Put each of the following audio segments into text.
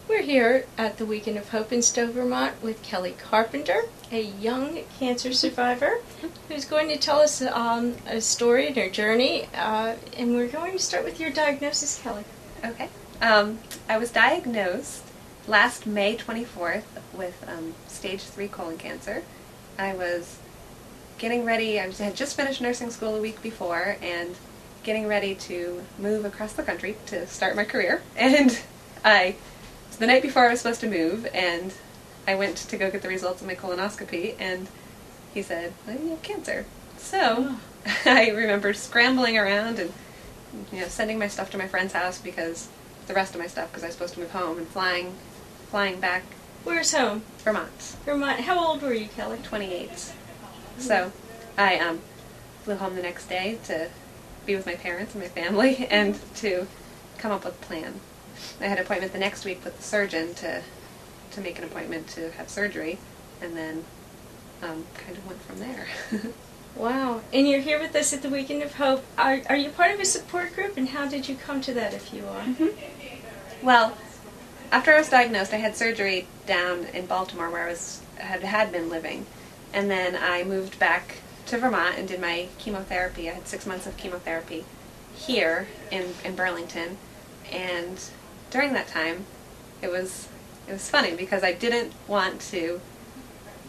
We're here at the Weekend of Hope in Stowe, Vermont with Kelly Carpenter, a young cancer survivor who's going to tell us a story and her journey. And we're going to start with your diagnosis, Kelly. Okay. I was diagnosed last May 24th with stage 3 colon cancer. I was getting ready, I had just finished nursing school a week before and getting ready to move across the country to start my career. And the night before I was supposed to move, and I went to go get the results of my colonoscopy, and he said, "Oh, you have cancer." So I remember scrambling around and sending my stuff to my friend's house, because the rest of my stuff, because I was supposed to move home, and flying back. Where's home? Vermont. Vermont. How old were you, Kelly? 28. So I flew home the next day to be with my parents and my family and to come up with a plan. I had an appointment the next week with the surgeon to make an appointment to have surgery, and then kind of went from there. Wow. And you're here with us at the Weekend of Hope. Are you part of a support group, and how did you come to that, if you are? Mm-hmm. Well, after I was diagnosed, I had surgery down in Baltimore where I had been living, and then I moved back to Vermont and did my chemotherapy. I had 6 months of chemotherapy here in Burlington, and during that time, it was funny because I didn't want to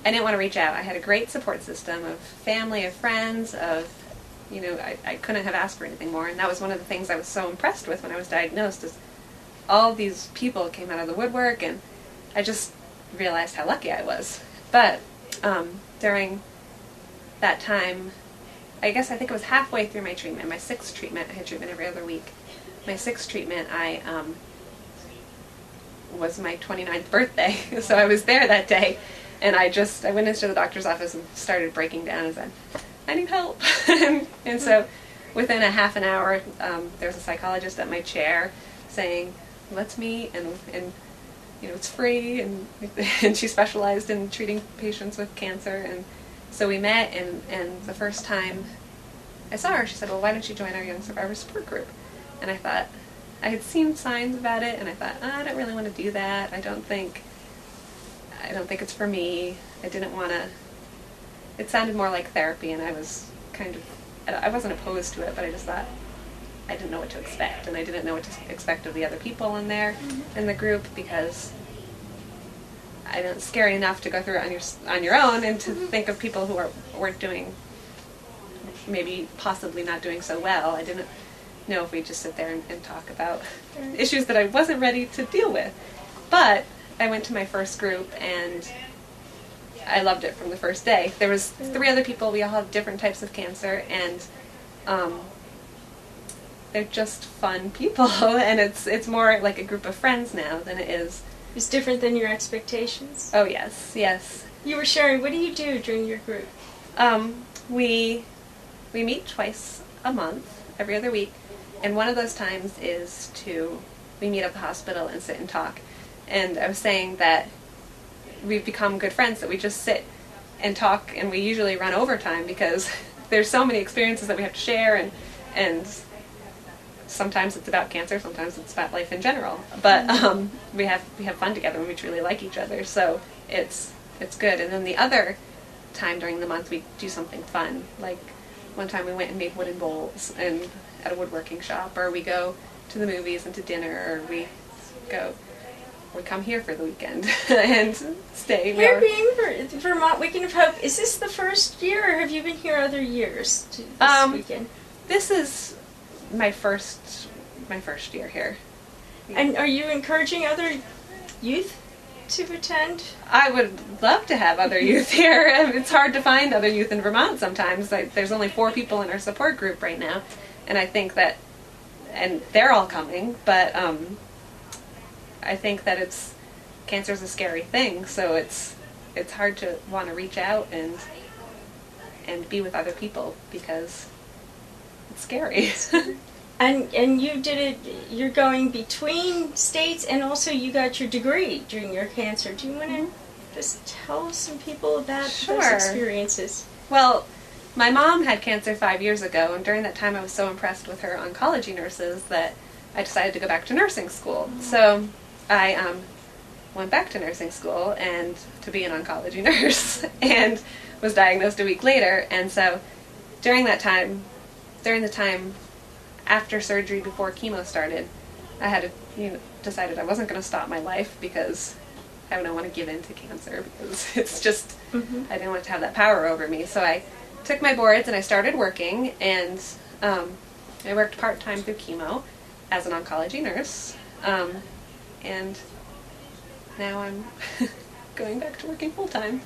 reach out. I had a great support system of family, of friends, I couldn't have asked for anything more, and that was one of the things I was so impressed with when I was diagnosed, is all these people came out of the woodwork, and I just realized how lucky I was. But during that time, I think it was halfway through my treatment, my 6th treatment. I had treatment every other week. My 6th treatment, was my 29th birthday, so I was there that day, and I went into the doctor's office and started breaking down and said, "I need help." and so within a half an hour, there was a psychologist at my chair saying, "Let's meet, and it's free," and she specialized in treating patients with cancer, and so we met, and the first time I saw her, she said, "Well, why don't you join our Young Survivor Support Group?" And I thought, I had seen signs about it, and I thought, I don't really want to do that. I don't think it's for me. I didn't want to. It sounded more like therapy, and I was I wasn't opposed to it, but I just thought I didn't know what to expect, and I didn't know what to expect of the other people in there, in the group, because it's scary enough to go through it on your own, and to think of people who weren't doing, maybe possibly not doing so well. I didn't know if we'd just sit there and talk about issues that I wasn't ready to deal with. But I went to my first group, and I loved it from the first day. There was 3 other people. We all have different types of cancer, and they're just fun people, and it's more like a group of friends now than it is. It's different than your expectations? Oh, yes. You were sharing, what do you do during your group? We meet twice a month, every other week, and one of those times is we meet at the hospital and sit and talk. And I was saying that we've become good friends, that we just sit and talk, and we usually run overtime because there's so many experiences that we have to share, and sometimes it's about cancer, sometimes it's about life in general. But we have fun together, and we truly like each other, so it's good. And then the other time during the month, we do something fun. Like one time we went and made wooden bowls at a woodworking shop, or we go to the movies and to dinner, or we come here for the weekend and stay. Here being Vermont Weekend of Hope, is this the first year, or have you been here other years this weekend? This is my first year here. And are you encouraging other youth to attend? I would love to have other youth here. It's hard to find other youth in Vermont sometimes. There's only 4 people in our support group right now, and I think that, and they're all coming, but I think that cancer's a scary thing, so it's hard to want to reach out and be with other people because it's scary. And you did it, you're going between states, and also you got your degree during your cancer. Do you want to just tell some people about those experiences? Well, my mom had cancer 5 years ago, and during that time I was so impressed with her oncology nurses that I decided to go back to nursing school. So I went back to nursing school and to be an oncology nurse and was diagnosed a week later. And so during the time after surgery, before chemo started, I had decided I wasn't going to stop my life because I don't want to give in to cancer, because it's just, I didn't want it to have that power over me. So I took my boards and I started working, and I worked part-time through chemo as an oncology nurse, and now I'm going back to working full-time.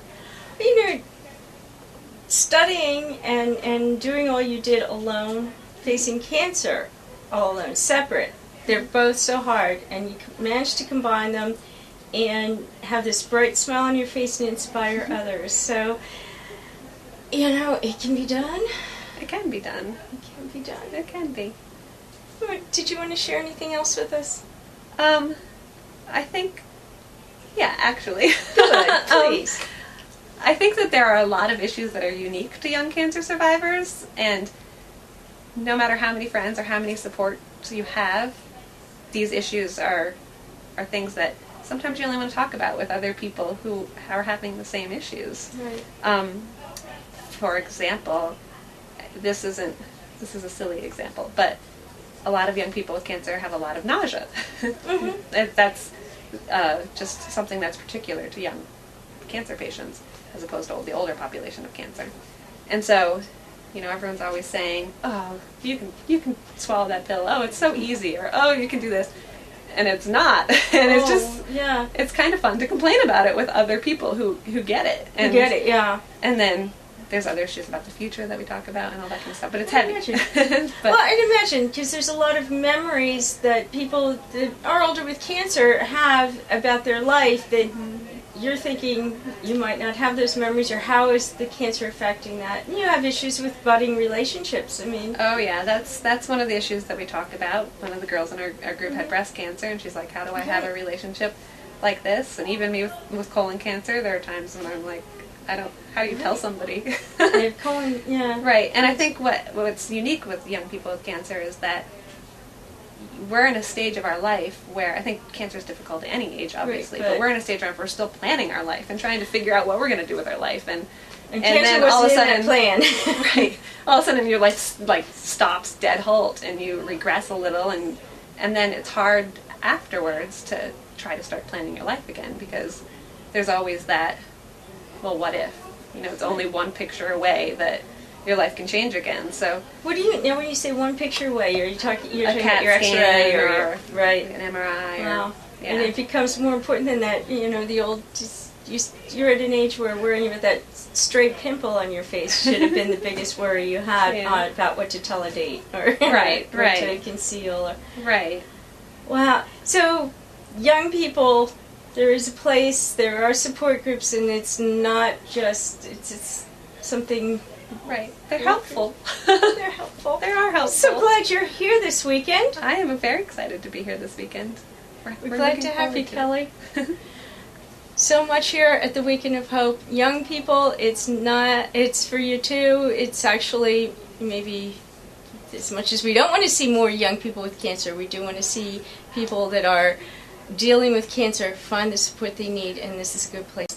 Studying and doing all you did alone, facing cancer all alone, separate, they're both so hard, and you managed to combine them and have this bright smile on your face and inspire others. So, it can be done. It can be done. It can be done. It can be. Did you want to share anything else with us? I think, yeah, actually. Good, please. I think that there are a lot of issues that are unique to young cancer survivors, and no matter how many friends or how many supports you have, these issues are things that sometimes you only want to talk about with other people who are having the same issues. Right. For example, this is a silly example, but a lot of young people with cancer have a lot of nausea. That's just something that's particular to young cancer patients, as opposed to the older population of cancer. And so, everyone's always saying, "Oh, you can swallow that pill. Oh, it's so easy," or "Oh, you can do this," and it's not. And it's just, it's kind of fun to complain about it with other people who get it. And get it, yeah. And then there's other issues about the future that we talk about and all that kind of stuff, but it's heavy. Well, I'd imagine, because there's a lot of memories that people that are older with cancer have about their life that you're thinking you might not have those memories, or how is the cancer affecting that? And you have issues with budding relationships. Oh yeah, that's one of the issues that we talk about. One of the girls in our group had breast cancer, and she's like, how do I have a relationship like this? And even me with colon cancer, there are times when I'm like, how do you tell somebody? Colon, yeah. Right, and I think what's unique with young people with cancer is that we're in a stage of our life where, I think cancer is difficult at any age, obviously, but we're in a stage where we're still planning our life and trying to figure out what we're going to do with our life, and then all of a sudden, plan. right, all of a sudden your life like stops dead halt and you regress a little, and then it's hard afterwards to try to start planning your life again, because there's always that, well, what if? It's only one picture away that your life can change again. So, what do you when you say one picture away? Are you talking? You're talking CAT about your X-ray or an MRI? Wow. Yeah. And it becomes more important than that. The old. You're at an age where worrying about that stray pimple on your face should have been the biggest worry you had about what to tell a date or right, what to conceal. Right. Wow. So, young people. There is a place, there are support groups, and it's not just, it's something... Right. They're helpful. They're helpful. They are helpful. So glad you're here this weekend. I am very excited to be here this weekend. We're glad to have you, Kelly. So much here at the Weekend of Hope. Young people, it's for you too. It's actually, maybe, as much as we don't want to see more young people with cancer, we do want to see people that are dealing with cancer find the support they need, and this is a good place.